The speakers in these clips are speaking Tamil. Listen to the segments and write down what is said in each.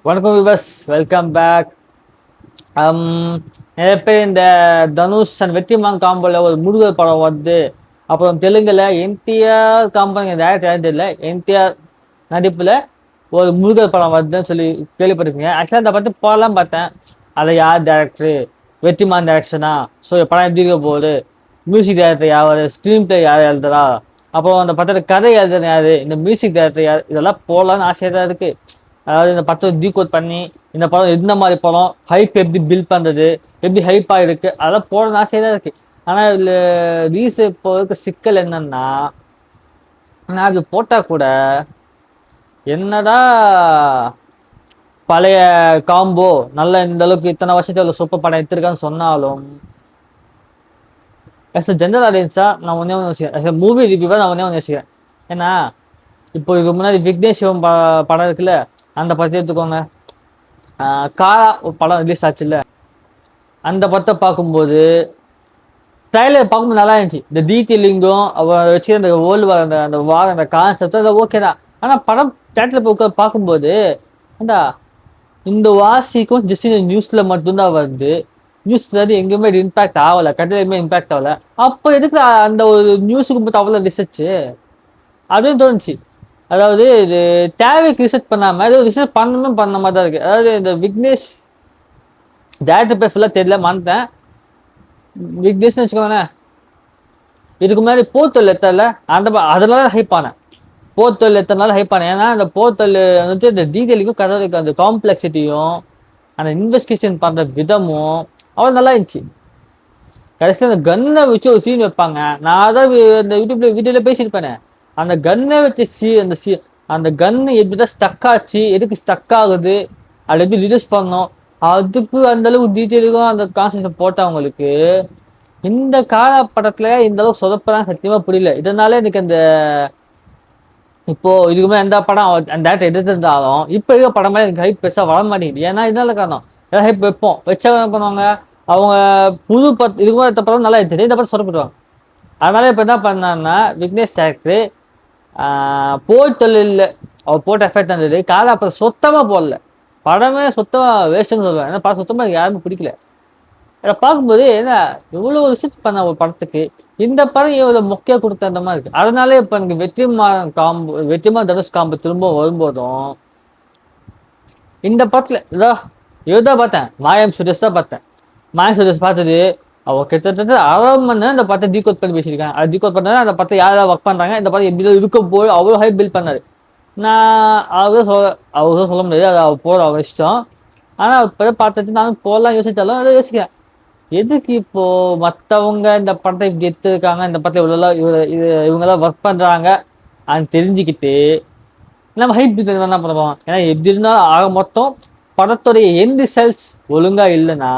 வணக்கம் விவஸ், வெல்கம் பேக். நிறைய பேர் இந்த தனுஷ் அண்ட் வெற்றிமான் காம்போல ஒரு முருகர் படம் வந்து, அப்புறம் தெலுங்குல என்டிஆர் காம்போ டேரக்டர் தெரியல, என்டிஆர் நடிப்புல ஒரு முருகர் படம் வருதுன்னு சொல்லி கேள்விப்பட்டிருக்கீங்க. ஆக்சுவலாக அந்த படத்தை போடலாம் பார்த்தேன். அதை யார் டேரக்டரு, வெற்றிமான் டேரக்ஷனா, ஸோ படம் எப்படி இருக்க போகுது, மியூசிக் டைரக்டர் யார், ஸ்க்ரீன் பிளே யார் எழுதுறா, அப்புறம் அந்த படத்தோட கதை எழுதுன யாரு, இந்த மியூசிக் டைரக்டர் யார், இதெல்லாம் போடலான்னு ஆசையாக தான் இருக்கு. அதாவது இந்த படத்தை டீகோட் பண்ணி இந்த படம் எந்த மாதிரி படம், ஹைப் எப்படி பில்ட் பண்றது, எப்படி ஹைப் ஆயிருக்கு, அதெல்லாம் போடணும்னு ஆசையாக தான் இருக்கு. ஆனா இதுல ரீல்ஸ் இப்போ இருக்க சிக்கல் என்னன்னா, நான் அது போட்டா கூட என்னதான் பழைய காம்போ நல்ல இந்த அளவுக்கு இத்தனை வருஷத்துல சூப்பர் படம் எடுத்திருக்கான்னு சொன்னாலும், ஆஸ் அ ஜென்ரல் ஆடியன்ஸா நான் ஒன்னே ஒன்று யோசிக்கிறேன், ஆஸ் அ மூவி ரிவ்யூவா நான் ஒன்னே ஒன்று யோசிக்கிறேன். ஏன்னா இப்போ இதுக்கு முன்னாடி விக்னேஷ் சிவன் படம் இருக்குல்ல, அந்த படத்தை எடுத்துக்கோங்க. காரா ஒரு படம் ரிலீஸ் ஆச்சு இல்ல, அந்த படத்தை பார்க்கும்போது ட்ரைலர் பார்க்கும்போது நல்லா இருந்துச்சு. இந்த டீட்டெயிலிங்கும் அவன் வச்சு அந்த வேர்ல்டு வார், அந்த வார், அந்த கான்செப்ட் அது ஓகே தான். ஆனால் படம் தேட்டரில் போய் பார்க்கும்போது ஏண்டா இந்த வாசிக்கும் ஜஸ்ட் இந்த நியூஸ்ல மட்டும்தான் வருது, நியூஸ்ல எங்கேயுமே இம்பாக்ட் ஆகலை, கடையிலுமே இம்பாக்ட் ஆகலை. அப்போ எதுக்கு அந்த ஒரு நியூஸுக்கு மட்டும் அவ்வளோ ரிசர்ச் அப்படின்னு தோணுச்சு. அதாவது இது தேவைக்கு ரிசர்ச் பண்ணாம ஏதோ ரிசர்ச் பண்ண மாதிரி தான் இருக்கு. அதாவது இந்த விக்னேஷ் டேரக்டர் பேர் ஃபுல்லாக தெரியல, மறந்தேன். விக்னேஷ்னு வச்சுக்கோங்களேன். இதுக்கு முன்னாடி போர்த்தொல் எத்தல அதனால ஹைப் ஆனேன். போர்த்தொல் எத்தனால ஹைப் ஆனேன். ஏன்னா அந்த போர்த்தொல் வந்துட்டு இந்த டீட்டெயிலுக்கும் கதைக்கும் அந்த காம்ப்ளெக்சிட்டியும் அந்த இன்வெஸ்டிகேஷன் பண்ணுற விதமும் அவ்வளோ நல்லா இருந்துச்சு. கடைசியில் அந்த கன்னை வச்சு ஒரு சீன் வைப்பாங்க. நான் தான் இந்த வீடியோல பேசியிருப்பேனே, அந்த கன்னை வச்ச அந்த கன்னு எப்படிதான் ஸ்டக் ஆச்சு, எதுக்கு ஸ்டக் ஆகுது, அதை எப்படி ரிலீஸ் பண்ணோம், அதுக்கு அந்த அளவுக்கு டீட்டெயிலுக்கும் அந்த கான்செப்ட் போட்டவங்களுக்கு இந்த கால படத்துல இந்த அளவுக்கு சொதப்பதான் சத்தியமா புரியல. இதனால எனக்கு அந்த இப்போ இதுக்குமே எந்த படம் அந்த டேரக்டர் எடுத்திருந்தாலும் இப்போ இருக்க படமா எனக்கு ஹைப் பெருசா வர மாட்டேங்குது. ஏன்னா இதனால காரணம், ஏதாவது ஹைப் வைப்போம், வச்சா என்ன பண்ணுவாங்க அவங்க, புது இதுக்கு எடுத்த படம் நல்லா எடுத்துட்டு இந்த படம் சொதப்பிடுவாங்க. அதனால இப்போ என்ன பண்ணான்னா விக்னேஷ் டேரக்டர் போர் தொழில் அவர் போட்ட எஃபெக்ட் இருந்தது. காலை அப்புறம் சுத்தமாக போடல, படமே சுத்தமாக வேஸ்ட்னு சொல்லுவேன். ஏன்னா படம் சுத்தமாக யாருமே பிடிக்கல. அதை பார்க்கும்போது என்ன இவ்வளோ ரிசர்ச் பண்ண ஒரு படத்துக்கு இந்த படம் இவ்வளோ மொக்கையாக கொடுத்த அந்த மாதிரி இருக்கு. அதனால இப்போ எனக்கு வெற்றிமாறன் தனுஷ் காம்பு திரும்ப வரும்போதும் இந்த படத்தில் இதான் பார்த்தேன், மாயம் சுரேஷ் தான் பார்த்தேன். மாயம் சுரேஷ் பார்த்தது அவ கிட்டத்தட்ட 1/2 மணி நேரம் இந்த படத்தை டீகோட் பண்ணி பேசியிருக்காங்க. அது டீகோட் பண்ணா அந்த படத்தை யாராவது ஒர்க் பண்ணுறாங்க, இந்த படம் எப்படி இருக்க போய் அவ்வளோ ஹை பில்ட் பண்ணாரு. நான் அவரும் சொல்ல முடியாது, அது அவர் போகிற அவர் இஷ்டம். ஆனால் இப்போ பார்த்துட்டு நானும் போகலாம் யோசிச்சாலும் அதை யோசிக்கிறேன், எதுக்கு இப்போ மற்றவங்க இந்த படத்தை இப்படி எடுத்துருக்காங்க, இந்த படத்தை இவங்கெல்லாம் ஒர்க் பண்ணுறாங்க அது தெரிஞ்சுக்கிட்டு நம்ம ஹைப் என்ன பண்ணுவோம். ஏன்னா எப்படி இருந்தாலும் ஆக மொத்தம் படத்துடைய எண்ட் ரிசல்ட்ஸ் ஒழுங்கா இல்லைன்னா,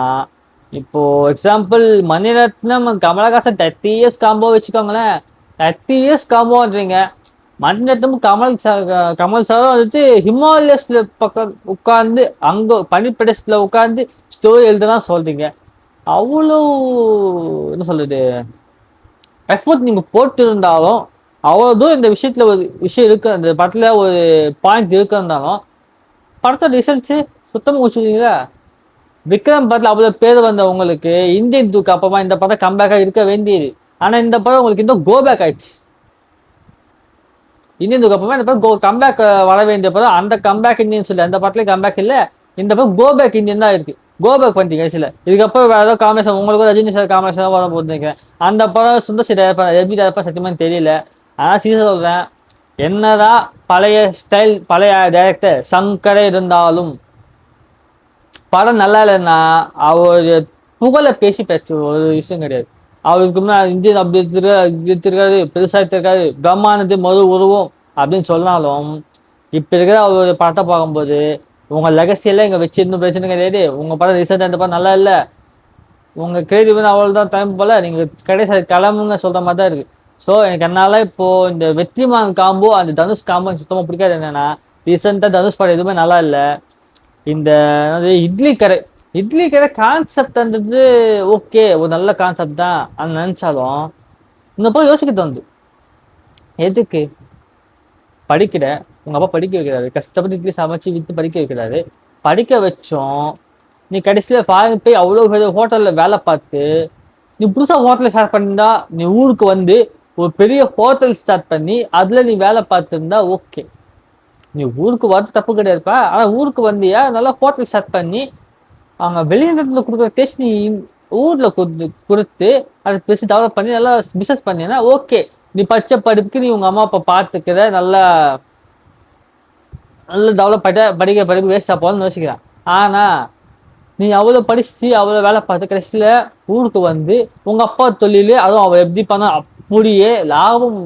இப்போ example Mani Ratnam Kamal Haasan 30 years combo வச்சுக்கோங்களேன். 30 இயர்ஸ் காம்போன்றீங்க, மணிரத்னம் கமல் சாரும் வந்துட்டு ஹிமாலயஸ்ல பக்கம் உட்காந்து அங்கே பனிப்பிரதேசத்துல உட்காந்து ஸ்டோரி எழுதுதான் சொல்றீங்க. அவ்வளோ என்ன சொல்றது எஃபர்ட் நீங்க போட்டு இருந்தாலும், அவ்வளோதும் இந்த விஷயத்துல ஒரு விஷயம் இருக்கு, அந்த படத்துல ஒரு பாயிண்ட் இருக்குன்னாலும் படத்தோட ரிசல்ட்ஸு சுத்தமாக முடிச்சுருக்கீங்களா. விக்ரம் படத்தில் அவ்வளோ பேர் வந்த உங்களுக்கு இந்தியன் தூக்கு அப்புறமா இந்த படம் கம்பேக்காக இருக்க வேண்டியது. ஆனால் இந்த படம் உங்களுக்கு இன்னும் கோபேக் ஆயிடுச்சு. இந்தியன் தூக்கு அப்புறமா இந்த படம் கம்பேக் வர வேண்டிய படம், அந்த கம்பேக் இந்தியன் சொல்லி அந்த படத்துலேயும் கம்பேக் இல்லை, இந்த படம் கோபேக் இந்தியன் தான் இருக்கு. கோபேக் பண்ணிட்டீங்க கடைசியில். இதுக்கப்புறம் வேற ஏதோ காம்பினேஷன் உங்களுக்கு ரஜினி சார் காம்பினேஷன் வர போட்டுருக்கேன். அந்த படம் சுந்தர் சி எப்படி டேரப்பா சத்தியமாக தெரியல. ஆனால் சீசன் சொல்கிறேன், என்னதான் பழைய ஸ்டைல் பழைய டைரக்டர் சங்கரே இருந்தாலும் படம் நல்லா இல்லைன்னா அவர் புகழை பேசி பேச்சு ஒரு விஷயம் கிடையாது. அவருக்கு முன்னாடி இந்தியன் அப்படி எடுத்திருக்காரு, பெருசா எடுத்திருக்காரு, பிரம்மானது மறு உருவம் அப்படின்னு சொன்னாலும் இப்ப இருக்கிற அவர் படத்தை பார்க்கும்போது உங்க லெகசியெல்லாம் இங்க வச்சிருந்தும் பிரச்சனை கிடையாது. உங்க படம் ரிசல்ட் அந்த படம் நல்லா இல்லை, உங்க கிரியேட்டிவ் வந்து அவ்வளவுதான் டைம் போல, நீங்க கடைசி கிளம்புங்க சொல்ற மாதிரி தான் இருக்கு. ஸோ எனக்கு என்னால இப்போ இந்த வெற்றிமான் காம்போ அந்த தனுஷ் காம்போ சுத்தமாக பிடிக்காது. என்னன்னா ரீசெண்டாக தனுஷ் படம் எதுவுமே நல்லா இல்லை. இந்த இட்லி கடை கான்செப்ட்ன்றது ஓகே, ஒரு நல்ல கான்செப்ட் தான் அது நினைச்சாலும் இந்த போய் யோசிக்க தோணுது, எதுக்கு படிக்கிற உங்க அப்பா படிக்க வைக்கிறாரு, கஷ்டப்பட்டு இட்லி சமைச்சு வித்து படிக்க வைக்கிறாரு, படிக்க வச்சோம். நீ கடைசியில் ஃபாரின் போய் அவ்வளோ பெரிய ஹோட்டலில் வேலை பார்த்து நீ புதுசாக ஹோட்டலில் ஸ்டார்ட் பண்ணியிருந்தா நீ ஊருக்கு வந்து ஒரு பெரிய ஹோட்டல் ஸ்டார்ட் பண்ணி அதில் நீ வேலை பார்த்துருந்தா ஓகே. நீ ஊருக்கு வரது தப்பு கிடையாதுப்பா. ஆனால் ஊருக்கு வந்தியா நல்லா ஹோட்டல் ஸ்டார்ட் பண்ணி அவங்க வெளிநாட்டில் கொடுக்குற டேஸ்ட் நீ ஊரில் கொடுத்து அதை பெருசு டெவலப் பண்ணி நல்லா பிஸ்னஸ் பண்ணினா ஓகே. நீ பச்சை படிப்புக்கு நீ உங்கள் அம்மா அப்பா பார்த்துக்கிற நல்லா நல்லா டெவலப் பண்ணிட்ட படிக்கிற படிப்பு வேஸ்ட்டாக போகணும்னு யோசிக்கிறான். ஆனால் நீ அவ்வளோ படிச்சு அவ்வளோ வேலை பார்த்து கடைசியில் ஊருக்கு வந்து உங்கள் அப்பா தொழில் அதுவும் அவள் எப்படி பண்ண அப்படியே லாபம்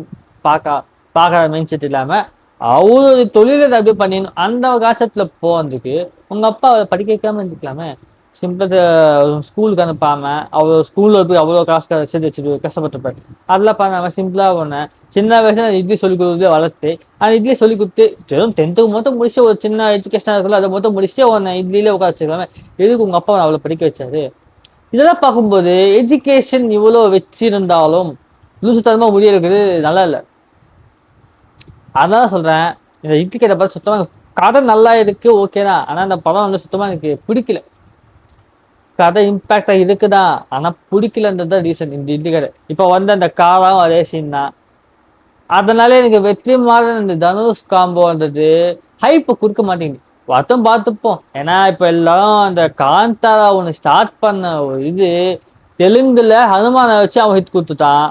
பார்க்குற மைண்ட் செட் இல்லாமல் அவளோட தொழிலை அப்படியே பண்ணிடணும் அந்த காசத்தில் போகிறதுக்கு உங்கள் அப்பா அவளை படிக்க வைக்காமல் இருந்துக்கலாமே. சிம்பிள் ஸ்கூலுக்கு அனுப்பாமல் அவ்வளோ ஸ்கூலில் போய் அவ்வளோ காசு சேர்த்து வச்சுட்டு கஷ்டப்பட்டுருப்பாரு. அதெல்லாம் பண்ணாமல் சிம்பிளாக ஒன்று சின்ன வயசுல இட்லி சொல்லி கொடுத்து வளர்த்து அந்த இட்லி சொல்லி கொடுத்து வெறும் 10th மொத்தம் முடிச்சு ஒரு சின்ன எஜுகேஷனாக இருக்குல்ல அதை மொத்தம் முடிச்சு ஒன்று இட்லியிலே உட்கார வச்சுக்கலாமே. எதுக்கு உங்கள் அப்பா அவ்வளோ படிக்க வச்சாரு? இதெல்லாம் பார்க்கும்போது எஜுகேஷன் இவ்வளோ வச்சிருந்தாலும் லூசுத்தனமாக முடியறது நல்லா இல்லை. அதான் சொல்கிறேன், இந்த இட்லி கடை பார்த்து சுத்தமாக கதை நல்லா இருக்கு ஓகேதான். ஆனால் அந்த படம் வந்து சுத்தமாக எனக்கு பிடிக்கல. கதை இம்பாக்டாக இருக்குதான் ஆனால் பிடிக்கலன்றது தான் ரீசன். இந்த இட்லி கடை இப்போ வந்து அந்த காரம் அதே சீன் தான். அதனால எனக்கு வெற்றிமாறன் இந்த தனுஷ் காம்போன்றது ஹைப்பை கொடுக்க மாட்டேங்குது. பார்த்துப்போம். ஏன்னா இப்போ எல்லாரும் அந்த காந்தாரா ஒன்று ஸ்டார்ட் பண்ண ஒரு இது தெலுங்குல ஹனுமானை வச்சு அவன் ஹிட் கொடுத்துட்டான்.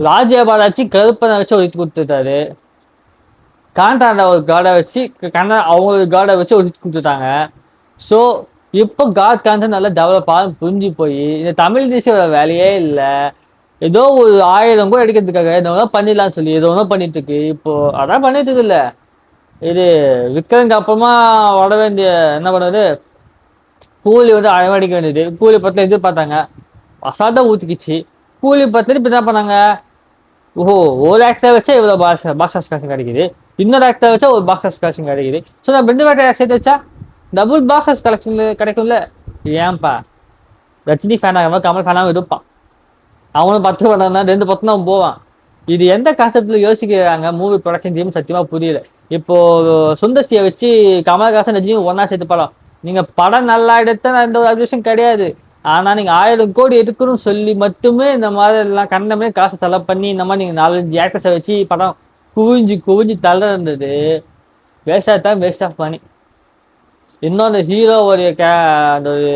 ராஜபாலாச்சி கருப்பனை வச்சு ஒரு ஹிட் கொடுத்துட்டாரு. காந்தாரா ஒரு காடை வச்சு அவங்க ஒரு காடை வச்சு ஒரு ஹிட் கொடுத்துட்டாங்க. ஸோ இப்போ காட் கான்செப்ட் நல்லா டெவலப் ஆகும் புரிஞ்சு போய் இந்த தமிழ் தேசிய வேலையே இல்லை. ஏதோ ஒரு 1000 கூட எடுக்கிறதுக்காக எதோ பண்ணிடலாம்னு சொல்லி ஏதோ ஒன்றும் பண்ணிட்டு இருக்கு. இப்போ அதான் பண்ணிட்டு இருக்கு இல்லை. இது விக்ரம்க்கு அப்புறமா வர வேண்டிய என்ன பண்ணுறது கூலி வந்து அடிக்க வேண்டியது. கூலி பத்தில் எதிர்பார்த்தாங்க அசால்ட்டாக ஊற்றிக்கிச்சு. கூலி பத்தில் இப்போ என்ன பண்ணாங்க, ஓஹோ ஒரு ஆக்டர் வச்சா இவ்வளோ பாக்ஸ் ஆஃபீஸ் கலெக்ஷன் கிடைக்குது, இன்னொரு ஆக்டர் வச்சா ஒரு பாக்ஸ் ஆஃபீஸ் கலெக்ஷன் கிடைக்குது. ஸோ நான் 2 ஆக்டர் சேர்த்து வச்சா டபுள் பாக்ஸ் ஆஃபீஸ் கலெக்ஷன் கிடைக்கும்ல. ஏன்பா ரஜினி ஃபேன் ஆகாம கமல் ஃபேனாகவும் இருப்பான். அவனும் 10 படம் தான் 2 பக்கம் தான் போவான். இது எந்த கான்செப்ட்ல யோசிக்கிறாங்க மூவி ப்ரொடக்ஷன் டீம் சத்தியமாக புரியல. இப்போ சுந்தர்சியை வச்சு கமல்ஹாசன் ரஜினி ஒன்னா சேர்த்து படம் நீங்க படம் நல்லா எடுத்தா எந்த ஒரு அப்ஜெக்ஷன் கிடையாது. ஆனா நீங்க 1000 கோடி எடுக்கணும்னு சொல்லி மட்டுமே இந்த மாதிரி எல்லாம் கண்டமே காசை செலவு பண்ணி இந்த மாதிரி நீங்க 4-5 ஆக்டர்ஸை வச்சு படம் குவிஞ்சு தள்ள இருந்தது வேஸ்டா தான் வேஸ்ட் ஆஃப் பண்ணி. இன்னும் அந்த ஹீரோவுடைய அந்த ஒரு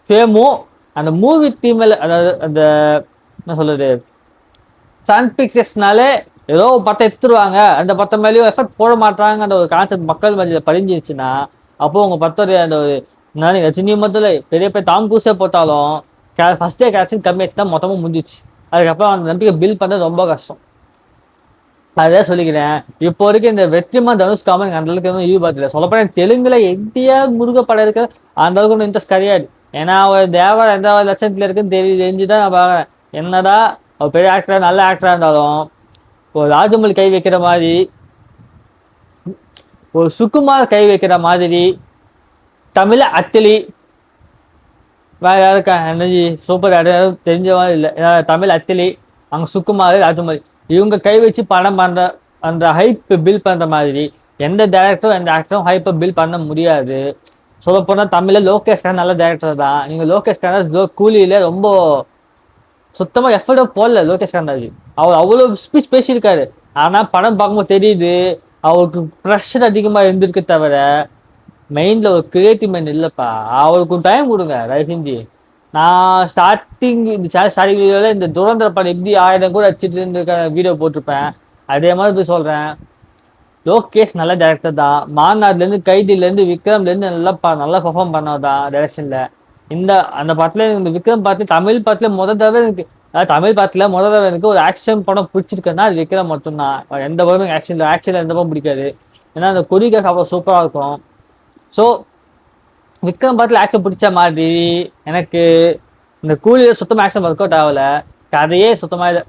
ஃபேமும் அந்த மூவி தீமில் அதாவது அந்த என்ன சொல்றது சன் பிக்சர்ஸ்னாலே ஏதோ படத்தை எடுத்துருவாங்க அந்த படம் மேலேயும் எஃபர்ட் போட மாட்டாங்க அந்த ஒரு கான்செப்ட் மக்கள் மத்தியில் பதிஞ்சிருச்சுன்னா அப்போ உங்க படத்தோடைய அந்த ஒரு நான் ரஜினி மொத்தல பெரிய டாம் க்ரூஸே போட்டாலும் ஃபர்ஸ்டே கேரக்டர் கம்மியாச்சு தான் மொத்தமும் முடிஞ்சிச்சு. அதுக்கப்புறம் அந்த நம்பிக்கை பில் பண்ணுறது ரொம்ப கஷ்டம். அதான் சொல்லிக்கிறேன். இப்போ வரைக்கும் இந்த வெற்றிமாறன் தனுஷ் காமல் அந்த அளவுக்கு எதுவும் ஈடுபாடு சொல்லப்போனா தெலுங்குல என்டிஆர் முருக படம் இருக்கிற அந்த அளவுக்கு ஒன்றும் இன்ட்ரெஸ்ட் கிடையாது. ஏன்னா அவர் தேவர் எந்த லட்சத்துல இருக்குன்னு தெரிஞ்சுதான் நான் பார்க்குறேன். என்னடா அவர் பெரிய ஆக்டரா நல்ல ஆக்டரா இருந்தாலும் ஒரு ராஜமௌழி கை வைக்கிற மாதிரி ஒரு சுகுமார் கை வைக்கிற மாதிரி தமிழ் அத்திலி வேற யாருக்கா எனர்ஜி சூப்பர் யாரும் தெரிஞ்ச மாதிரி இல்லை. தமிழ் அத்திலி அங்கே சுகுமார் ராஜமௌழி இவங்க கை வச்சு படம் பண்ற அந்த ஹைப் பில் பண்ற மாதிரி எந்த டேரக்டரும் எந்த ஆக்டரும் ஹைப்பை பில் பண்ண முடியாது. சொல்ல போனா தமிழ்ல லோகேஷ் கண்ணா நல்ல டேரக்டர் தான். நீங்க லோகேஷ் கண்ணா கூலியில ரொம்ப சுத்தமா எஃபர்ட்டோ போடல. லோகேஷ் கண்ணாஜி அவர் அவ்வளோ ஸ்பீச் பேசியிருக்காரு. ஆனா படம் பார்க்கும்போது தெரியுது அவருக்கு ப்ரெஷர் அதிகமா இருந்திருக்கு தவிர மெயின்ல ஒரு கிரியேட்டிவ் மைண்ட் இல்லைப்பா. அவருக்கு டைம் கொடுங்க ரைசிஞ்சி. நான் ஸ்டார்டிங் வீடியோவில் இந்த துரந்தர படம் எப்படி 1000 கூட வச்சுட்டு இருக்க வீடியோ போட்டிருப்பேன். அதே மாதிரி போய் சொல்கிறேன், லோகேஷ் நல்ல டேரக்டர் தான். மாநாடுலேருந்து கைதிலேருந்து விக்ரம்லேருந்து நல்லா பர்ஃபார்ம் பண்ணதான் டைரக்ஷனில். அந்த படத்தில் இந்த விக்ரம் பார்த்து தமிழ் படத்தில் முதல் தடவை எனக்கு தமிழ் படத்தில் முதல் தடவை எனக்கு ஒரு ஆக்ஷன் படம் பிடிச்சிருக்குன்னா அது விக்ரம் மட்டும்தான். எந்த படமும் ஆக்ஷனில் எந்த படம் பிடிக்காது. ஏன்னா அந்த கொரியோகிராஃப் அவ்வளோ சூப்பராக இருக்கும். ஸோ விக்ரம் படத்தில் ஆக்ஷன் பிடிச்ச மாதிரி எனக்கு இந்த கூலியில் சுத்தமாக ஆக்ஷன் ஒர்க் அவுட் ஆகல. கதையே சுத்தமாக இல்லை.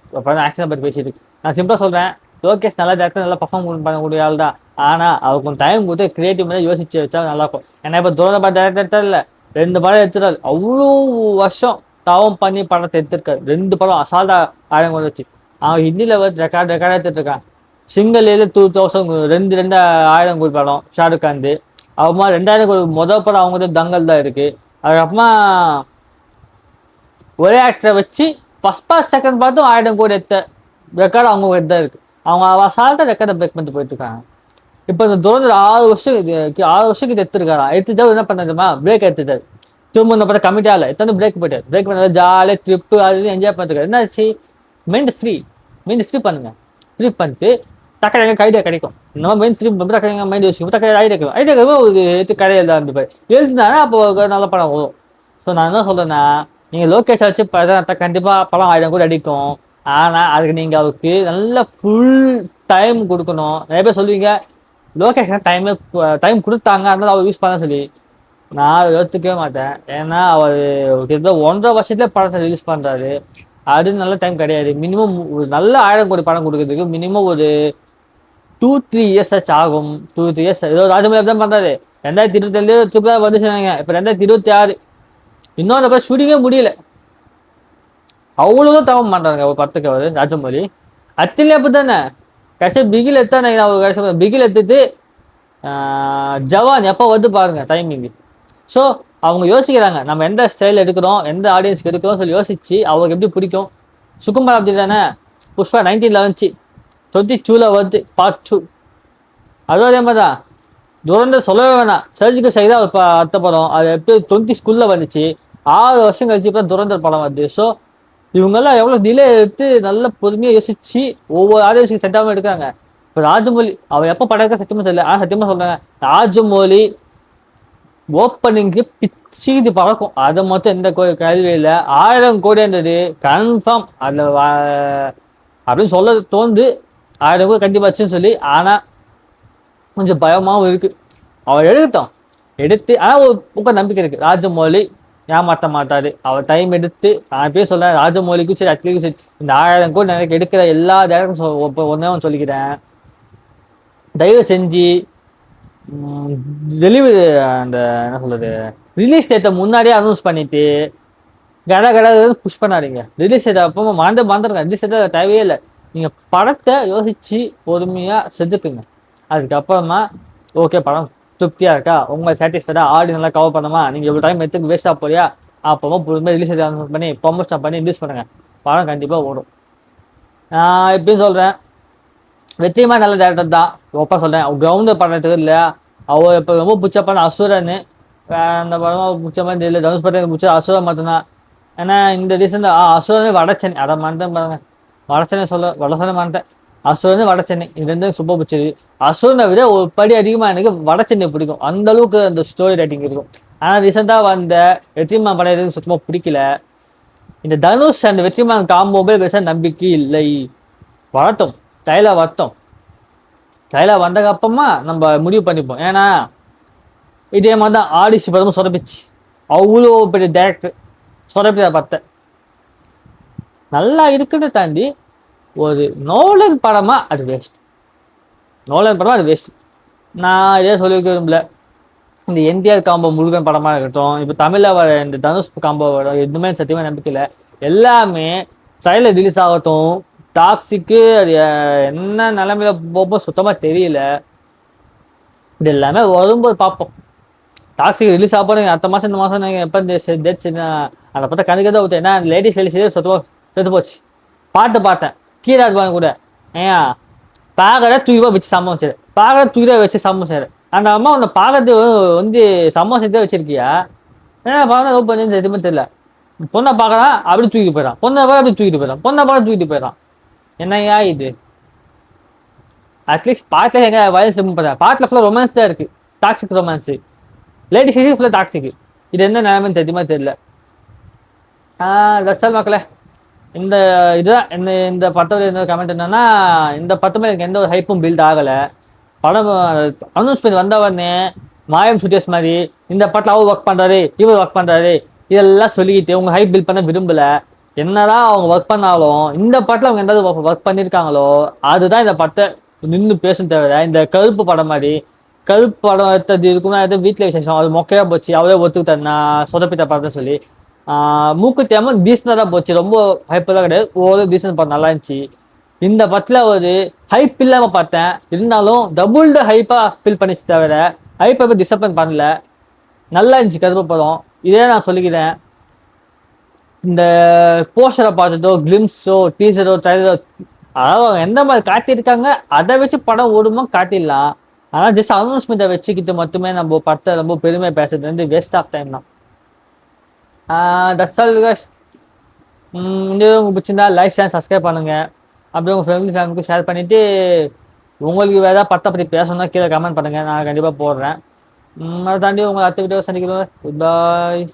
ஆக்ஷனை பற்றி பேசிட்டு நான் சிம்பிளாக சொல்கிறேன், லோகேஷ் நல்லா டேரக்டர் நல்லா பர்ஃபார்ம் பண்ணக்கூடிய ஆள் தான். ஆனால் அவருக்கு கொஞ்சம் டைம் கொடுத்து கிரியேட்டிவ் மாதிரி யோசிச்சு வச்சா நல்லாயிருக்கும். ஏன்னா இப்போ துரந்த படம் டேரக்டர் இல்லை 2 படம் எடுத்துட்டாரு. அவ்வளோ வருஷம் தவம் பண்ணி படத்தை எடுத்துருக்காரு. 2 படம் அசால்ட்டா 1000 கொண்டு வச்சு அவன் ஹிந்தியில் ரெக்கார்ட் எடுத்துட்டு இருக்கான். சிங்கிள் 2000 2 1000 கோடி படம் ஷாருக் கான். அப்புறமா 2000 ஒரு மொதல் படம் அவங்க வந்து தங்கல் தான் இருக்கு. அதுக்கப்புறமா ஒரே ஆக்டரை வச்சு ஃபர்ஸ்ட் பார்ட் செகண்ட் பார்த்தும் 1000 கோடி எடுத்த ரெக்கார்டு அவங்க தான் இருக்கு. அவங்க அசால்ட்டா ரெக்கார்டை பிரேக் பண்ணிட்டு போயிட்டு இருக்காங்க. இப்போ இந்த துரந்தர் 6 வருஷத்துக்கு எடுத்துருக்காரா. எடுத்துட்டா என்ன பண்ணதுமா பிரேக் எடுத்துட்டாரு. திரும்ப இந்த படம் கமிட்டா இல்லை எத்தனை பிரேக் போயிட்டாரு. பிரேக் பண்ணாத ஜாலியாக ட்ரிப்பு அது என்ஜாய் பண்ணிருக்காரு. என்னாச்சு மைண்ட் ஃப்ரீ பண்ணுங்க. ஃப்ரீ பண்ணிட்டு டக்குனு எங்க ஐடியா கிடைக்கும். இந்த மாதிரி மைண்ட் ஃப்ரீ பண்ணி டக்குனு மைண்ட் யோசிக்கும். டக்கு ஐடியா ஒரு கதையை தான் இருந்துப்பாரு. எழுதுனானா அப்போ நல்ல படம் வரும். ஸோ நான் என்ன சொல்றேன்னா, நீங்க லோகேஷ் வச்சு கண்டிப்பா படம் 1000 கோடி அடிக்கும். ஆனா அதுக்கு நீங்க அவருக்கு நல்ல ஃபுல் டைம் கொடுக்கணும். நிறைய பேர் சொல்லுவீங்க லோகேஷ் டைம் கொடுத்தாங்க அதனால அவர் யூஸ் பண்ண சொல்லி. நான் யோசிக்கவே மாட்டேன். ஏன்னா அவர் கிட்டத்தட்ட 1.5 வருஷத்துல படத்தை ரிலீஸ் பண்றாரு. அது நல்ல டைம் கிடையாது. மினிமம் ஒரு நல்ல 1000 கோடி படம் கொடுக்கறதுக்கு மினிமம் ஒரு 2-3 இயர்ஸ் ஆகும். 2-3 இயர்ஸ் ஏதோ ராஜமௌழி தான் பண்றாரு. 2027 வந்து சொன்னாங்க. இப்ப 2026 இன்னும் அந்த ஷூட்டிங்கே முடியல. அவ்வளவுதான் தவம் பண்றாங்க ஒரு படத்துக்கு அவரு ராஜமௌழி. அத்திலே அப்படித்தானே கடைசி பிகில் எடுத்தானே. பிகில் எடுத்துட்டு ஜவான் எப்போ வந்து பாருங்க டைமிங். ஸோ அவங்க யோசிக்கிறாங்க நம்ம எந்த ஸ்டைல் எடுக்கிறோம், எந்த ஆடியன்ஸ்க்கு எடுக்கிறோம் சொல்லி யோசிச்சு அவங்களுக்கு எப்படி பிடிக்கும். சுகுமார் அப்படி தானே. புஷ்பா 19ல வந்துச்சு, 22ல வருது பார்ட் 2. அதுவும் அதே மாதிரி தான். துரந்தர் சொல்லவே வேணாம். சர்ஜிக்கல் சைடு தான் அடுத்த படம். அது எப்படி 20 வந்துச்சு. 6 வருஷம் கழிச்சு இப்போ துரந்தர் படம் வருது. ஸோ இவங்கெல்லாம் எவ்வளோ டிலே எடுத்து நல்ல பொறுமையாக யோசிச்சு ஒவ்வொரு ஆடியன்ஸுக்கு செட் ஆகாமல் எடுக்காங்க. இப்போ ராஜமௌழி அவன் எப்போ படம் எடுக்க சத்தியமா தெரியல. சத்தியமா சொல்றாங்க ராஜமௌழி ஓப்பனிங்கு பிச்சுக்கிட்டு பழக்கம். அதை மொத்தம் எந்த கேள்வியில் 1000 கோடின்றது கன்ஃபார்ம் அதில் அப்படின்னு சொல்ல தோந்து 1000 கோடி கண்டிப்பாச்சுன்னு சொல்லி. ஆனால் கொஞ்சம் பயமாகவும் இருக்கு. அவர் எடுத்து ஆனால் ஒரு பக்கம் நம்பிக்கை இருக்கு. ராஜமௌழி ஏமாற்ற மாட்டாரு. அவர் டைம் எடுத்து நான் பேர் சொல்றேன். ராஜமௌழிக்கும் சரி அட்லீஸ்ட் சரி இந்த 1000 கோடி எனக்கு எடுக்கிற எல்லா டேரக்டரும் ஒன்னே சொல்லிக்கிறேன். தயவு செஞ்சு டெலிவரி அந்த என்ன சொல்றது ரிலீஸ் டேட்டை முன்னாடியே அனௌன்ஸ் பண்ணிட்டு கட புஷ் பண்ணாதீங்க. ரிலீஸ் டேட்டை அப்போ மறந்துடுங்க. ரிலீஸ் டேட்டை தேவையே இல்லை. நீங்க படத்தை யோசிச்சு பொறுமையா செஞ்சுக்குங்க. அதுக்கப்புறமா ஓகே படம் திருப்தியா இருக்கா, உங்களை சாட்டிஸ்ஃபைடா, ஆடி நல்லா கவர் பண்ணுமா, நீங்க எவ்வளவு டைம் எடுத்து வேஸ்டா போறியா, அப்போ பொறுமையா ரிலீஸ் டேட் அனௌன்ஸ் பண்ணி ப்ரொமோஷன் பண்ணி ரிலீஸ் பண்ணுங்க. படம் கண்டிப்பா ஓடும். நான் எப்படின்னு சொல்றேன், வெற்றிமாறன் நல்ல டேரக்டர் தான். ஒப்பா சொல்றேன். கிரவுண்ட் படத்துக்கு இல்லையா அவர் இப்போ ரொம்ப பிடிச்ச படம் அசுரன்னு. அந்த படம் பிடிச்ச மாதிரி தெரியல. தனுஷ் படத்துக்கு பிடிச்ச அசுரன் மட்டும்தான். ஏன்னா இந்த ரீசன் அசுரனே வடச்சென்னை அதை மறந்தேன் பாருங்க. வடசென்னை மறந்தேன். அசுரன் வடச்சென்னை இது ரெண்டும் சூப்பர் பிடிச்சது. அசுரனை விட ஒரு படி அதிகமாக எனக்கு வடச்சென்னை பிடிக்கும். அந்த அளவுக்கு அந்த ஸ்டோரி ரைட்டிங் இருக்கும். ஆனால் ரீசெண்டாக வந்த வெற்றிமாறன் படம் எதுவும் சுத்தமாக பிடிக்கல. இந்த தனுஷ் அந்த வெற்றிமாறன் காம்போவே பேச நம்பிக்கை இல்லை. வரட்டும் ட்ரைலர் வந்ததுக்கு அப்புறமா நம்ம முடிவு பண்ணிப்போம். ஏன்னா இதே மாதிரி தான் ஆடிஷி படமும் சொதப்பிச்சு. அவ்வளோ பெரிய டேரக்டர் சொதப்பிட பார்த்தேன். நல்லா இருக்குன்னு தாண்டி ஒரு நோலன் படமா அது வேஸ்ட். நான் இதே சொல்லிக்க விரும்பல. இந்த என்டிஆர் காம்போ முருகன் படமா இருக்கட்டும், இப்போ தமிழில் வர இந்த தனுஷ் காம்போ எதுவுமே சத்தியமாக நம்பிக்கை இல்லை. எல்லாமே ட்ரைலர் ரிலீஸ் ஆகட்டும் டாக்ஸிக்கு அது என்ன நிலைமையில போக சுத்தமா தெரியல. இது எல்லாமே வரும்போது பார்ப்போம். டாக்ஸிக் ரிலீஸ் ஆக அடுத்த மாதம் இந்த மாதம் எப்போ டேட் அதை பார்த்தா கணக்கு தான் ஊற்று. ஏன்னா லேடிஸ் சுத்தமாக செத்து போச்சு. பாட்டு பார்த்தேன் கீராஜ்பான் கூட. ஏன் பாகரை தூக்கிவா வச்சு சம்பவம் சரி, பாகரை தூக்கிதான் வச்சு சம்பவம் சரி. அந்த அம்மா அந்த பாகத்தை வந்து சம்பவம் செஞ்சே வச்சிருக்கியா? ஏன்னா பாகம் லவ் பண்ணி எதுவுமே தெரியல. பொண்ணை பார்க்கலாம் அப்படி தூக்கிட்டு போயிடறான், பொண்ணை பார்க்க அப்படி தூக்கிட்டு போயிடறான். என்னையா இது? அட்லீஸ்ட் பாட்டில் எங்க வயசு பாட்டில் ஃபுல்லாக ரொமான்ஸ் தான் இருக்கு. டாக்ஸிக் ரொமான்ஸு லேடிஸ் ஃபுல்லாக டாக்ஸிக்கு. இது என்ன நிலைமைன்னு தெரியுமா தெரியல. தட்ஸ் ஆல் மக்களே. இந்த இதுதான் இந்த படத்தோட என்ன கமெண்ட் என்னன்னா, இந்த படமே எனக்கு எந்த ஒரு ஹைப்பும் பில்ட் ஆகலை. படம் அனௌன்ஸ் பண்ணி வந்தவொடனே மாயம் சுட்டேஸ் மாதிரி இந்த படத்தில் அவர் ஒர்க் பண்ணுறாரு இவர் ஒர்க் பண்ணுறாரு இதெல்லாம் சொல்லிக்கிட்டு உங்க ஹைப் பில்ட் பண்ண விரும்பல. என்னதான் அவங்க ஒர்க் பண்ணாலும் இந்த படத்தில் அவங்க எந்தாவது ஒர்க் பண்ணியிருக்காங்களோ அதுதான் இந்த படத்தை நின்று பேசும். தவிர இந்த கருப்பு படம் மாதிரி கருப்பு படம் எடுத்தது இருக்குன்னா வீட்டில் விசேஷம் அது மொக்கையா போச்சு, அவரே ஒத்துக்கிட்டேன்னா சொதப்பிட்ட படத்தை சொல்லி மூக்குத்தியாம டீசனாக தான் போச்சு. ரொம்ப ஹைப்பெல்லாம் கிடையாது, ஒரு டீசன் படம் நல்லா இருந்துச்சு. இந்த படத்தில் ஒரு ஹைப் இல்லாமல் பார்த்தேன், இருந்தாலும் டபுள் த ஹைப்பாக ஃபீல் பண்ணிச்சு. தவிர ஐப்போ டிசப்பாயின்ட் பண்ணல, நல்லா இருந்துச்சு கருப்பு படம். இதே நான் சொல்லிக்கிறேன், இந்த போஸ்டரை பார்த்துட்டோ கிளிம்ஸோ டீசரோ ட்ரைலரோ, அதாவது அவங்க எந்த மாதிரி காட்டியிருக்காங்க அதை வச்சு படம் ஓடுமோ காட்டிடலாம். ஆனால் ஜஸ்ட் அனௌன்ஸ்மெண்ட்டை வச்சுக்கிட்டு மட்டுமே நம்ம படத்தை ரொம்ப பெருமை பேசுறது வந்து வேஸ்ட் ஆஃப் டைம் தான். That's all guys. இந்த வீடியோ உங்களுக்கு பிடிச்சிருந்தா லைக் ஷேர் சப்ஸ்கிரைப் பண்ணுங்க. அப்படியே உங்கள் ஃபேமிலிக்கு ஷேர் பண்ணிட்டு, உங்களுக்கு வேறு ஏதாவது படத்தை பற்றி பேசணும்னா கீழே கமெண்ட் பண்ணுங்க, நான் கண்டிப்பாக போடுறேன். அதை தாண்டி உங்களை அடுத்த வீடியோ சந்திக்கிறோம். குட் பாய்.